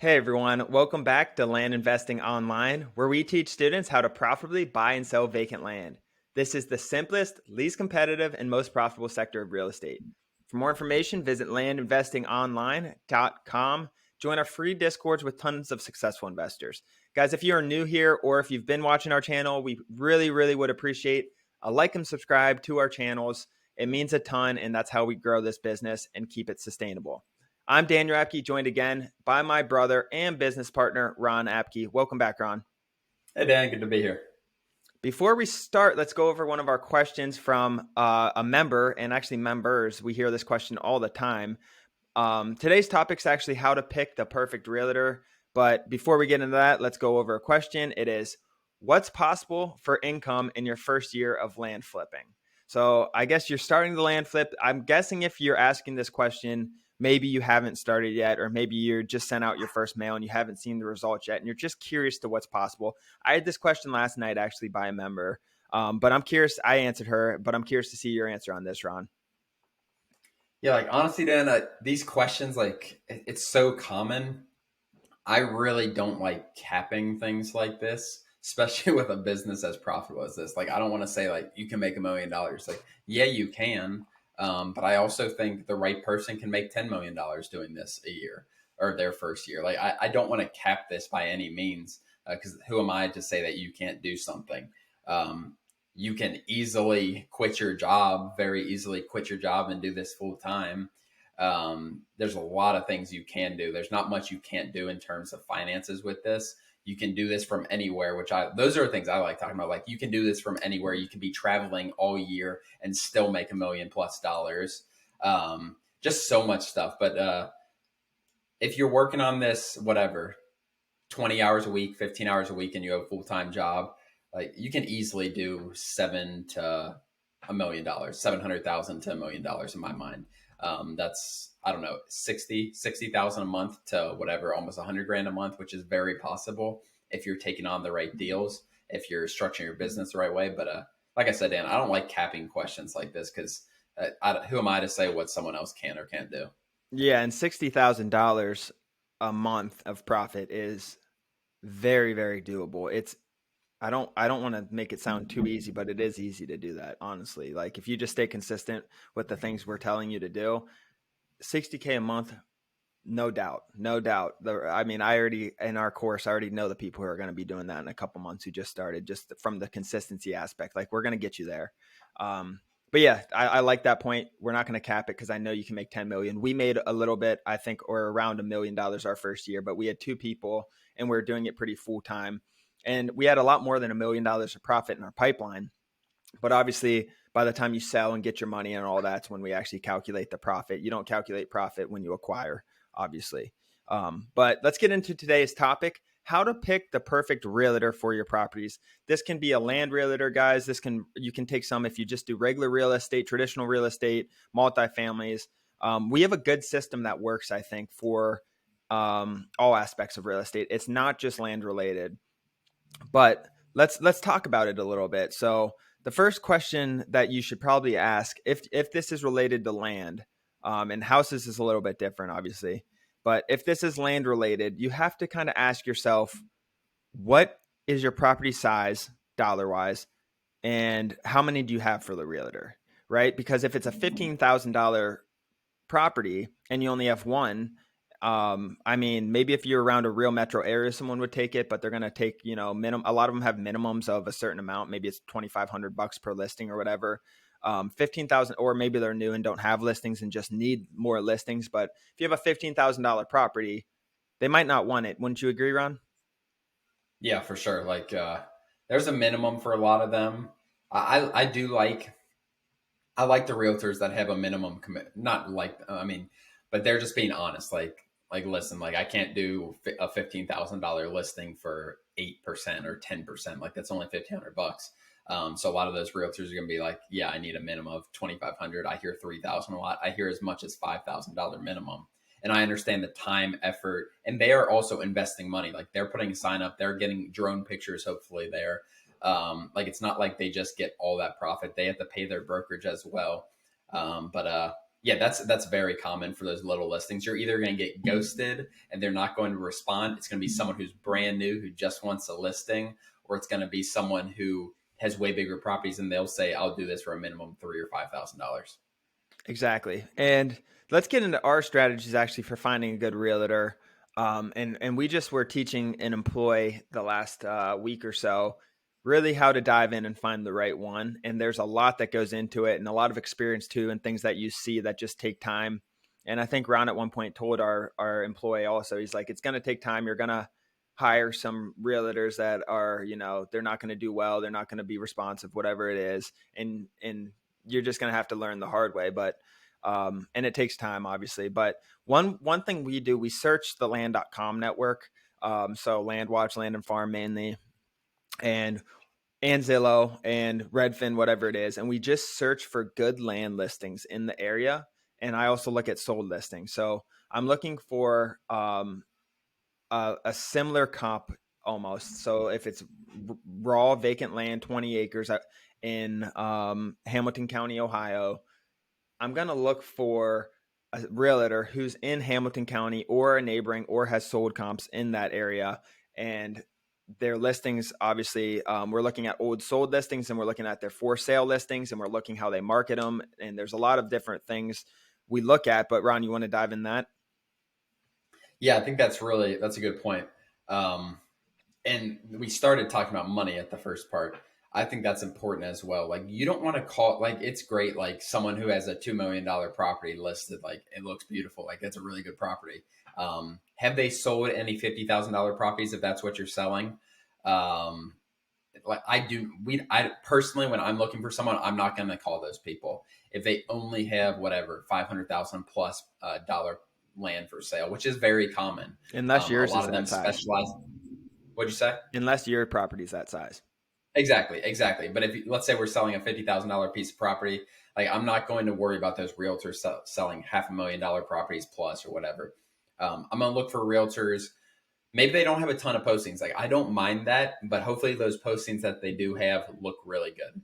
Hey everyone, welcome back to Land Investing Online, where we teach students how to profitably buy and sell vacant land. This is the simplest, least competitive, and most profitable sector of real estate. For more information, visit landinvestingonline.com. Join our free discords with tons of successful investors. Guys, if you are new here or if you've been watching our channel, we really would appreciate a like and subscribe to our channels. It means a ton, and that's how we grow this business and keep it sustainable. I'm Daniel Apke, joined again by my brother and business partner, Ron Apke. Welcome back, Ron. Hey, Dan, good to be here. Before we start, let's go over one of our questions from a member, and actually members. We hear this question all the time. Today's topic is actually how to pick the perfect realtor. But before we get into that, let's go over a question. It is, what's possible for income in your first year of land flipping? So I guess you're starting the land flip. I'm guessing if you're asking this question, maybe you haven't started yet, or maybe you just sent out your first mail and you haven't seen the results yet, and you're just curious to what's possible. I had this question last night actually by a member, but I'm curious. I answered her, but I'm curious to see your answer on this, Ron. Yeah, honestly, Dan, these questions, it's so common. I really don't like capping things like this, especially with a business as profitable as this. I don't want to say you can make $1 million. Yeah, you can, but I also think the right person can make $10 million doing this a year or their first year. I don't want to cap this by any means, because who am I to say that you can't do something? Um, you can easily quit your job, very easily quit your job and do this full time. There's a lot of things you can do. There's not much you can't do in terms of finances with this. You can do this from anywhere, those are things I like talking about. You can do this from anywhere. You can be traveling all year and still make $1 million+. Just so much stuff. But if you're working on this, whatever, 20 hours a week, 15 hours a week, and you have a full-time job, you can easily do $700,000 to $1 million in my mind. That's, I don't know, 60,000 a month to whatever, almost 100 grand a month, which is very possible if you're taking on the right deals, if you're structuring your business the right way. But like I said, Dan, I don't like capping questions like this because who am I to say what someone else can or can't do? Yeah, and $60,000 a month of profit is very doable. I don't want to make it sound too easy, but it is easy to do that, honestly. Like if you just stay consistent with the things we're telling you to do, 60K a month, no doubt. No doubt. I mean, I already in our course, I already know the people who are going to be doing that in a couple months who just started, just from the consistency aspect. Like we're going to get you there. But yeah, I like that point. We're not going to cap it because I know you can make 10 million. We made a little bit, I think, or around $1 million our first year, but we had two people and we are doing it pretty full time. And we had a lot more than $1 million of profit in our pipeline. But obviously, by the time you sell and get your money and all that's when we actually calculate the profit. You don't calculate profit when you acquire, obviously. But let's get into today's topic: how to pick the perfect realtor for your properties. This can be a land realtor, guys. You can take some if you just do regular real estate, traditional real estate, multifamilies. We have a good system that works, I think, for all aspects of real estate. It's not just land related, but let's talk about it a little bit. So the first question that you should probably ask, if this is related to land, and houses is a little bit different, obviously, but if this is land related, you have to kind of ask yourself, what is your property size dollar wise, and how many do you have for the realtor, right? Because if it's a $15,000 property and you only have one, I mean, maybe if you're around a real metro area, someone would take it, but they're going to take, minimum. A lot of them have minimums of a certain amount. Maybe it's $2,500 per listing or whatever. 15,000, or maybe they're new and don't have listings and just need more listings. But if you have a $15,000 property, they might not want it. Wouldn't you agree, Ron? Yeah, for sure. There's a minimum for a lot of them. I do I like the realtors that have a minimum commit. Not like, I mean, but they're just being honest. Listen, I can't do a $15,000 listing for 8% or 10%. That's only $1,500. So a lot of those realtors are going to be like, yeah, I need a minimum of 2,500. I hear 3,000 a lot. I hear as much as $5,000 minimum. And I understand the time, effort, and they are also investing money. They're putting a sign up, they're getting drone pictures, hopefully there. It's not like they just get all that profit. They have to pay their brokerage as well. But Yeah, that's very common for those little listings. You're either going to get ghosted and they're not going to respond. It's going to be someone who's brand new who just wants a listing, or it's going to be someone who has way bigger properties and they'll say, "I'll do this for a minimum of $3,000 or $5,000." Exactly. And let's get into our strategies actually for finding a good realtor. And we just were teaching an employee the last week or so really how to dive in and find the right one. And there's a lot that goes into it and a lot of experience too, and things that you see that just take time. And I think Ron at one point told our employee also, he's like, it's going to take time. You're going to hire some realtors that are, they're not going to do well. They're not going to be responsive, whatever it is. And you're just going to have to learn the hard way. But and it takes time, obviously. But one thing we do, we search the land.com network. So Land Watch, Land and Farm mainly, and Zillow and Redfin, whatever it is. And we just search for good land listings in the area. And I also look at sold listings. So I'm looking for a similar comp almost. So if it's raw vacant land, 20 acres in Hamilton County, Ohio, I'm going to look for a realtor who's in Hamilton County or a neighboring or has sold comps in that area. And their listings, obviously, we're looking at old sold listings and we're looking at their for sale listings and we're looking how they market them. And there's a lot of different things we look at. But Ron, you want to dive in that? Yeah, I think that's a good point. Um, and we started talking about money at the first part. I think that's important as well. Like you don't want to call like it's great like someone who has a $2 million property listed, like it looks beautiful, like that's a really good property. Have they sold any $50,000 properties if that's what you're selling? Um, like I personally, when I'm looking for someone, I'm not going to call those people if they only have whatever 500,000 plus dollar land for sale, which is very common. Unless A yours lot is of that them size. specialize. What'd you say? Unless your property's that size. Exactly, exactly. But if let's say we're selling a $50,000 piece of property, like I'm not going to worry about those realtors selling $500,000 properties plus or whatever. I'm going to look for realtors. Maybe they don't have a ton of postings. Like I don't mind that, but hopefully those postings that they do have look really good.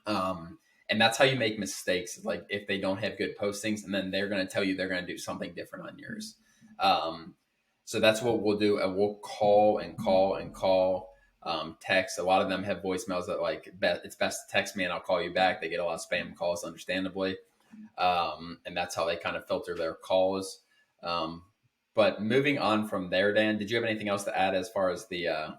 And that's how you make mistakes. Like if they don't have good postings, and then they're going to tell you they're going to do something different on yours. Um, so that's what we'll do, and we'll call and call and call. Text. A lot of them have voicemails that like, it's best to text me and I'll call you back. They get a lot of spam calls, understandably, and that's how they kind of filter their calls. Um, but moving on from there, Dan, did you have anything else to add as far as the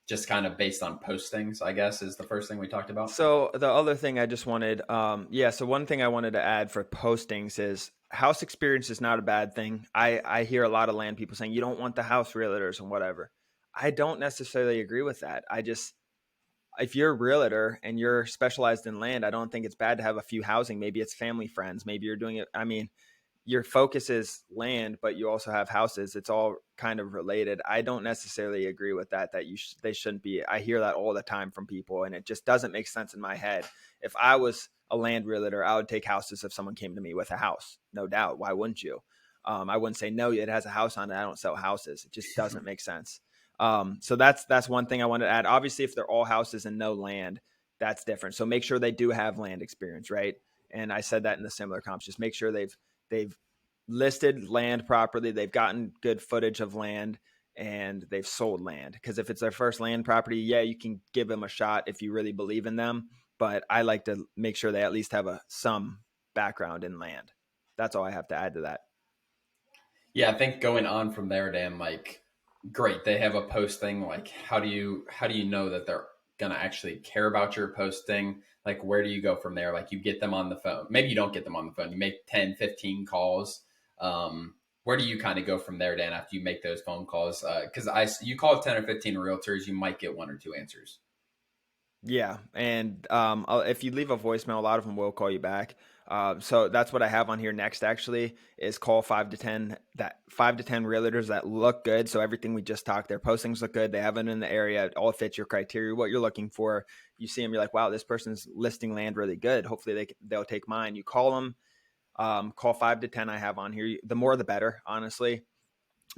just kind of based on postings? I guess is the first thing we talked about. So the other thing I just wanted, so one thing I wanted to add for postings is house experience is not a bad thing. I hear a lot of land people saying you don't want the house realtors and whatever. I don't necessarily agree with that. If you're a realtor and you're specialized in land, I don't think it's bad to have a few housing. Maybe it's family friends. Maybe you're doing it. I mean, your focus is land, but you also have houses. It's all kind of related. I don't necessarily agree with that. They shouldn't be. I hear that all the time from people, and it just doesn't make sense in my head. If I was a land realtor, I would take houses if someone came to me with a house, no doubt. Why wouldn't you? I wouldn't say no. It has a house on it. I don't sell houses. It just doesn't make sense. So that's one thing I wanted to add. Obviously, if they're all houses and no land, that's different. So make sure they do have land experience, right? And I said that in the similar comps. Just make sure they've listed land properly, they've gotten good footage of land, and they've sold land. Because if it's their first land property, yeah, you can give them a shot if you really believe in them. But I like to make sure they at least have some background in land. That's all I have to add to that. Yeah, I think going on from there, Dan, like great. They have a posting. Like how do you know that they're gonna actually care about your posting? Like where do you go from there? Like you get them on the phone. Maybe you don't get them on the phone. You make 10, 15 calls. Where do you kind of go from there, Dan, after you make those phone calls? Because you call 10 or 15 realtors, you might get one or two answers. Yeah, and if you leave a voicemail, a lot of them will call you back. So that's what I have on here next. Actually, is call 5 to 10 realtors that look good. So everything we just talked, their postings look good. They have it in the area. It all fits your criteria, what you're looking for. You see them, you're like, wow, this person's listing land really good. Hopefully they'll take mine. You call them. Call 5 to 10. I have on here. The more, the better, honestly.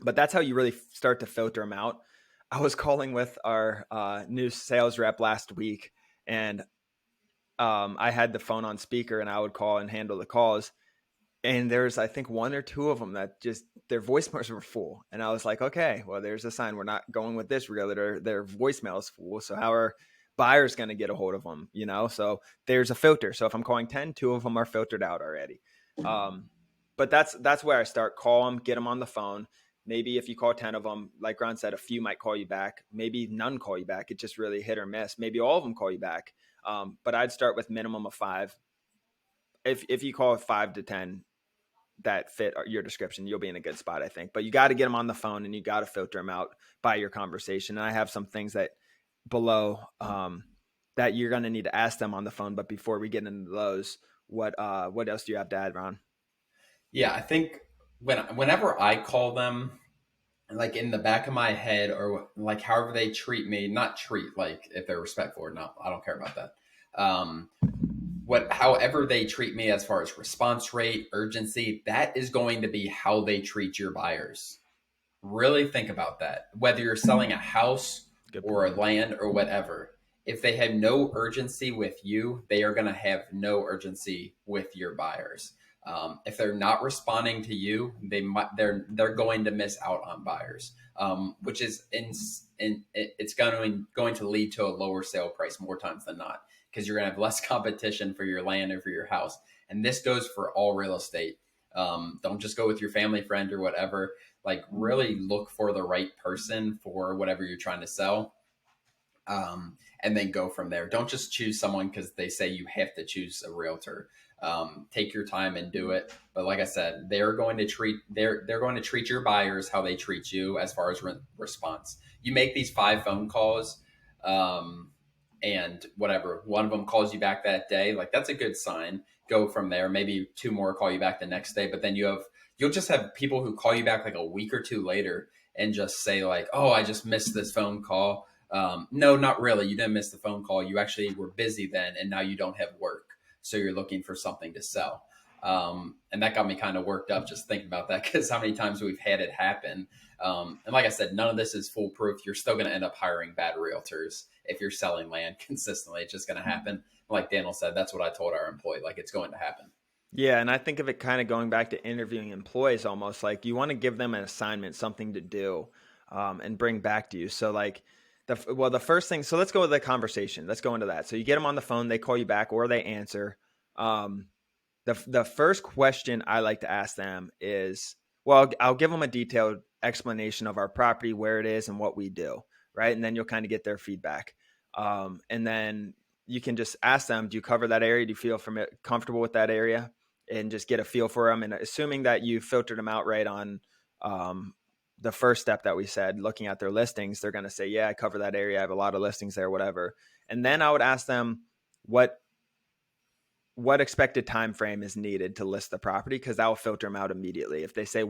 But that's how you really start to filter them out. I was calling with our new sales rep last week, and I had the phone on speaker, and I would call and handle the calls. And there's, I think, one or two of them that just their voicemails were full. And I was like, okay, well, there's a sign we're not going with this realtor. Their voicemail is full. So how are buyers going to get a hold of them? So there's a filter. So if I'm calling 10, two of them are filtered out already. Um, but that's where I start. Call them, get them on the phone. Maybe if you call 10 of them, like Ron said, a few might call you back. Maybe none call you back. It just really hit or miss. Maybe all of them call you back. But I'd start with minimum of five. If you call 5 to 10 that fit your description, you'll be in a good spot, I think. But you got to get them on the phone and you got to filter them out by your conversation. And I have some things that below that you're going to need to ask them on the phone. But before we get into those, what else do you have to add, Ron? Yeah, I think whenever I call them, like in the back of my head, or like however they treat me, not treat like if they're respectful or not, I don't care about that. However they treat me as far as response rate, urgency, that is going to be how they treat your buyers. Really think about that. Whether you're selling a house Good or a point. land or whatever, if they have no urgency with you, they are going to have no urgency with your buyers. If they're not responding to you, they're going to miss out on buyers, which is it's going to lead to a lower sale price more times than not, because you're going to have less competition for your land or for your house. And this goes for all real estate. Don't just go with your family friend or whatever. Like really look for the right person for whatever you're trying to sell, and then go from there. Don't just choose someone because they say you have to choose a realtor. Take your time and do it. But like I said, they're going to treat your buyers how they treat you as far as response. You make these 5 phone calls, um, and whatever one of them calls you back that day, like that's a good sign. Go from there. Maybe two more call you back the next day, but then you'll just have people who call you back like a week or two later and just say like, "Oh, I just missed this phone call." No, not really. You didn't miss the phone call. You actually were busy then, and now you don't have work. So you're looking for something to sell. And that got me kind of worked up just thinking about that, because how many times we've had it happen. And like I said, none of this is foolproof. You're still going to end up hiring bad realtors if you're selling land consistently. It's just going to happen. Like Daniel said, that's what I told our employee. Like it's going to happen. Yeah, and I think of it kind of going back to interviewing employees almost like you want to give them an assignment, something to do, and bring back to you. So like the first thing, so let's go with the conversation. Let's go into that. So you get them on the phone, they call you back or they answer. Um, the first question I like to ask them is, well, I'll give them a detailed explanation of our property, where it is, and what we do, right? And then you'll kind of get their feedback. And then you can just ask them, do you cover that area? Do you feel comfortable with that area? And just get a feel for them. And assuming that you filtered them out right on the first step that we said, looking at their listings, they're going to say, yeah, I cover that area. I have a lot of listings there, whatever. And then I would ask them what expected time frame is needed to list the property, because that will filter them out immediately. If they say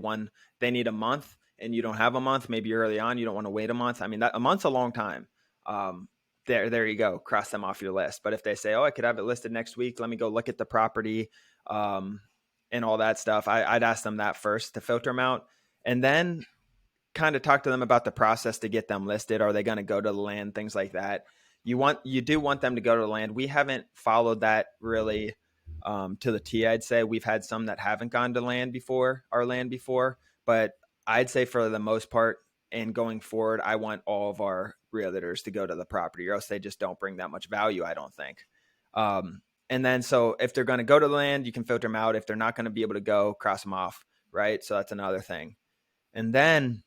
they need a month and you don't have a month, maybe early on you don't want to wait a month. I mean, a month's a long time. There you go, cross them off your list. But if they say, oh, I could have it listed next week, let me go look at the property, and all that stuff, I'd ask them that first to filter them out, and then kind of talk to them about the process to get them listed. Are they going to go to the land? Things like that. You do want them to go to the land. We haven't followed that really to the T. I'd say we've had some that haven't gone to our land before, but I'd say for the most part, and going forward, I want all of our realtors to go to the property, or else they just don't bring that much value, I don't think. And then so if they're going to go to the land, you can filter them out. If they're not going to be able to go, cross them off, right? So that's another thing. And then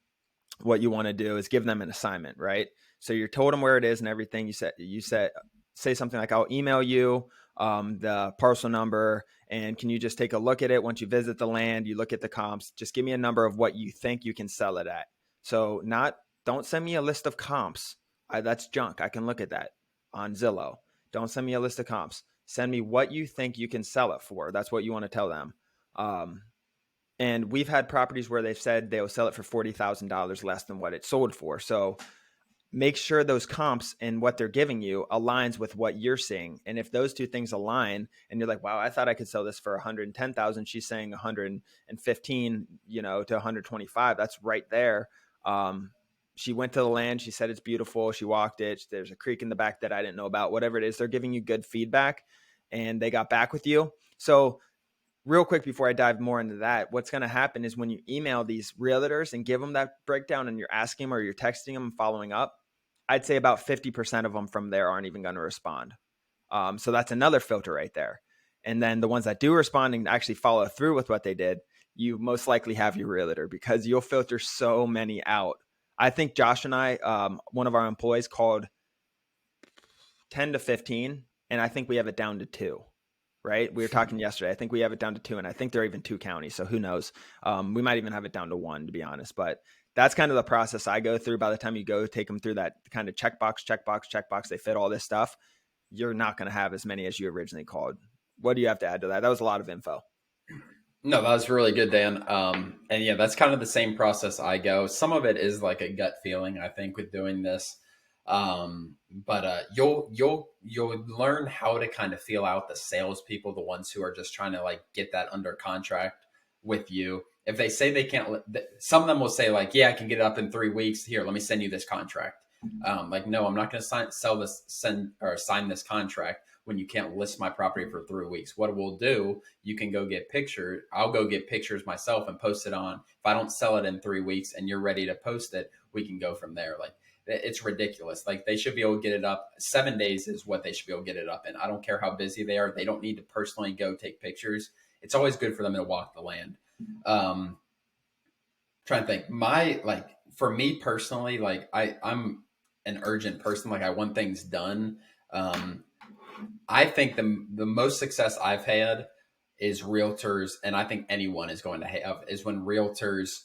what you want to do is give them an assignment, right? So you told them where it is and everything. You said say something like, I'll email you the parcel number, and can you just take a look at it once you visit the land? You look at the comps. Just give me a number of what you think you can sell it at. So don't send me a list of comps. That's junk. I can look at that on Zillow. Don't send me a list of comps. Send me what you think you can sell it for. That's what you want to tell them. And we've had properties where they've said they'll sell it for $40,000 less than what it sold for. So make sure those comps and what they're giving you aligns with what you're seeing. And if those two things align and you're like, wow, I thought I could sell this for 110,000. She's saying 115, to 125. That's right there. She went to the land. She said it's beautiful. She walked it. There's a creek in the back that I didn't know about. Whatever it is, they're giving you good feedback, and they got back with you. So real quick before I dive more into that, what's going to happen is when you email these realtors and give them that breakdown and you're asking them or you're texting them and following up, I'd say about 50% of them from there aren't even going to respond. So that's another filter right there. And then the ones that do respond and actually follow through with what they did, you most likely have your realtor because you'll filter so many out. I think Josh and I, one of our employees called 10 to 15, and I think we have it down to two. Right. We were talking yesterday. I think we have it down to two, and I think they're even two counties. So who knows? We might even have it down to one, to be honest. But that's kind of the process I go through. By the time you go take them through that kind of checkbox, they fit all this stuff. You're not going to have as many as you originally called. What do you have to add to that? That was a lot of info. No, that was really good, Dan. And yeah, that's kind of the same process I go. Some of it is like a gut feeling, I think, with doing this. But you'll learn how to kind of feel out the salespeople, the ones who are just trying to like get that under contract with you. If they say they can't, some of them will say like, "Yeah, I can get it up in 3 weeks. Here, let me send you this contract." Like, no, I'm not going to sign this contract when you can't list my property for 3 weeks. What we'll do, you can go get pictures. I'll go get pictures myself and post it on. If I don't sell it in 3 weeks and you're ready to post it, we can go from there. Like, it's ridiculous. Like, they should be able to get it up. 7 days is what they should be able to get it up in. I don't care how busy they are. They don't need to personally go take pictures. It's always good for them to walk the land. Um, Trying to think, my like for me personally, like I'm an urgent person. Like, I want things done. Um, I think the most success I've had is realtors, and I think anyone is going to have is when realtors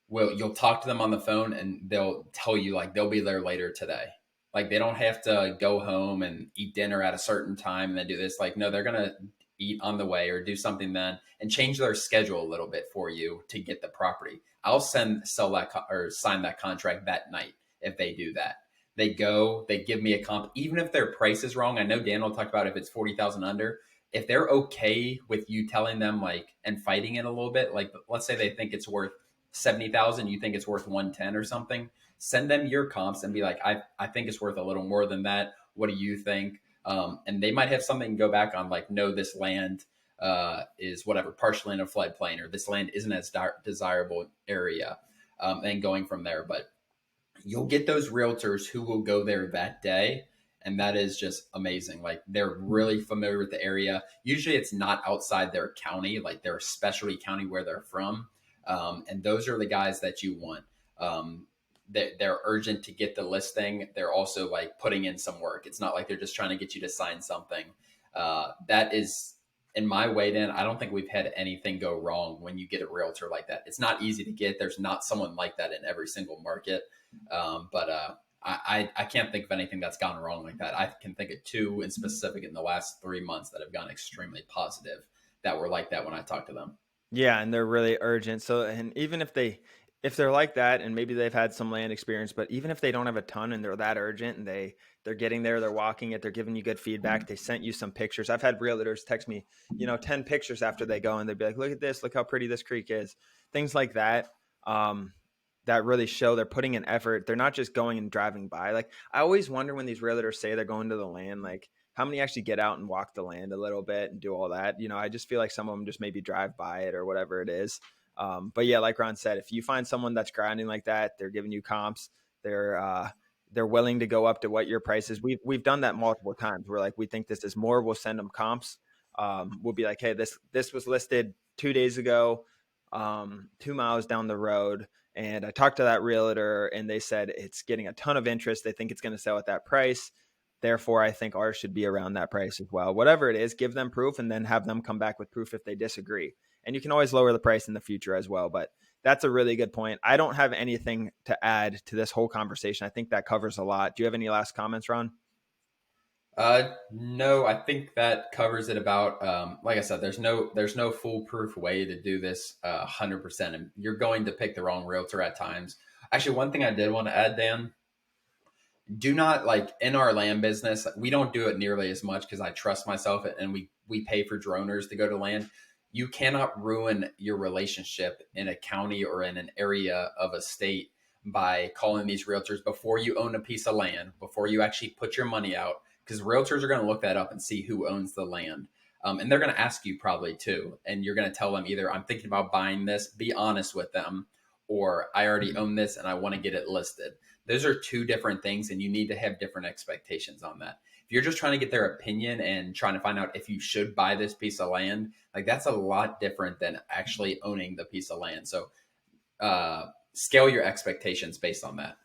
will you'll talk to them on the phone and they'll tell you like they'll be there later today. Like, they don't have to go home and eat dinner at a certain time and then do this. Like, no, they're gonna eat on the way or do something then and change their schedule a little bit for you to get the property. I'll sell that or sign that contract that night if they do that. They go, they give me a comp, even if their price is wrong. I know Dan will talk about if it's 40,000 under. If they're okay with you telling them like and fighting it a little bit, like let's say they think it's worth 70,000, you think it's worth 110 or something, send them your comps and be like, I think it's worth a little more than that. What do you think? And they might have something to go back on, like, no, this land is whatever, partially in a floodplain, or this land isn't as desirable area, and going from there. But you'll get those realtors who will go there that day. And that is just amazing. Like, they're really familiar with the area. Usually it's not outside their county, like their specialty county where they're from. And those are the guys that you want. They're urgent to get the listing. They're also like putting in some work. It's not like they're just trying to get you to sign something. That is, in my way, Dan, I don't think we've had anything go wrong when you get a realtor like that. It's not easy to get. There's not someone like that in every single market. But I can't think of anything that's gone wrong like that. I can think of two in specific in the last 3 months that have gone extremely positive that were like that when I talked to them. Yeah, and they're really urgent. So, and even if they're like that, and maybe they've had some land experience, but even if they don't have a ton and they're that urgent and they're getting there, they're walking it, they're giving you good feedback. They sent you some pictures. I've had realtors text me, 10 pictures after they go, and they'd be like, "Look at this, look how pretty this creek is." Things like that. Um, that really show they're putting in effort. They're not just going and driving by. Like, I always wonder when these realtors say they're going to the land, like how many actually get out and walk the land a little bit and do all that. I just feel like some of them just maybe drive by it or whatever it is. But yeah, like Ron said, if you find someone that's grinding like that, they're giving you comps, they're willing to go up to what your price is. We've done that multiple times. We're like, we think this is more, we'll send them comps. We'll be like, hey, this was listed 2 days ago, 2 miles down the road. And I talked to that realtor and they said it's getting a ton of interest. They think it's going to sell at that price. Therefore, I think ours should be around that price as well. Whatever it is, give them proof and then have them come back with proof if they disagree. And you can always lower the price in the future as well. But that's a really good point. I don't have anything to add to this whole conversation. I think that covers a lot. Do you have any last comments, Ron? No, I think that covers it about. Like I said, there's no foolproof way to do this 100%, and you're going to pick the wrong realtor at times. Actually, one thing I did want to add, Dan, do not, like, in our land business, we don't do it nearly as much because I trust myself and we pay for droners to go to land. You cannot ruin your relationship in a county or in an area of a state by calling these realtors before you own a piece of land, before you actually put your money out, because realtors are going to look that up and see who owns the land. And they're going to ask you probably too. And you're going to tell them either I'm thinking about buying this, be honest with them, or I already own this and I want to get it listed. Those are two different things, and you need to have different expectations on that. If you're just trying to get their opinion and trying to find out if you should buy this piece of land, like that's a lot different than actually owning the piece of land. So scale your expectations based on that.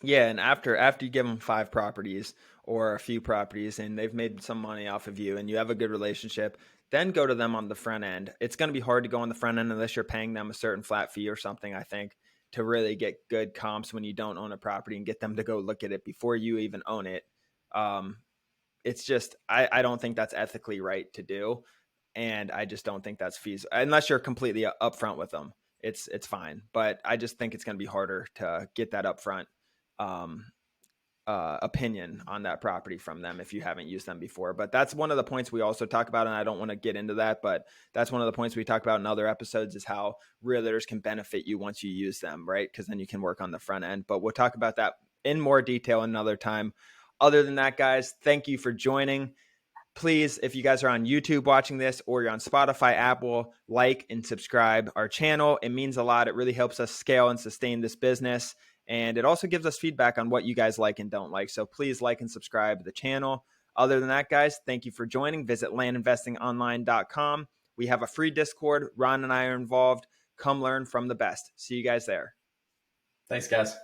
Yeah, and after you give them 5 properties or a few properties and they've made some money off of you and you have a good relationship, then go to them on the front end. It's going to be hard to go on the front end unless you're paying them a certain flat fee or something, I think, to really get good comps when you don't own a property and get them to go look at it before you even own it. Um, it's just I don't think that's ethically right to do, and I just don't think that's feasible unless you're completely upfront with them. It's fine, but I just think it's going to be harder to get that upfront um, opinion on that property from them if you haven't used them before. But that's one of the points we also talk about, and I don't want to get into that, but that's one of the points we talk about in other episodes is how realtors can benefit you once you use them, right? Because then you can work on the front end. But we'll talk about that in more detail another time. Other than that, guys, thank you for joining. Please, if you guys are on YouTube watching this or you're on Spotify, Apple, like and subscribe our channel. It means a lot. It really helps us scale and sustain this business. And it also gives us feedback on what you guys like and don't like. So please like and subscribe to the channel. Other than that, guys, thank you for joining. Visit landinvestingonline.com. We have a free Discord. Ron and I are involved. Come learn from the best. See you guys there. Thanks, guys.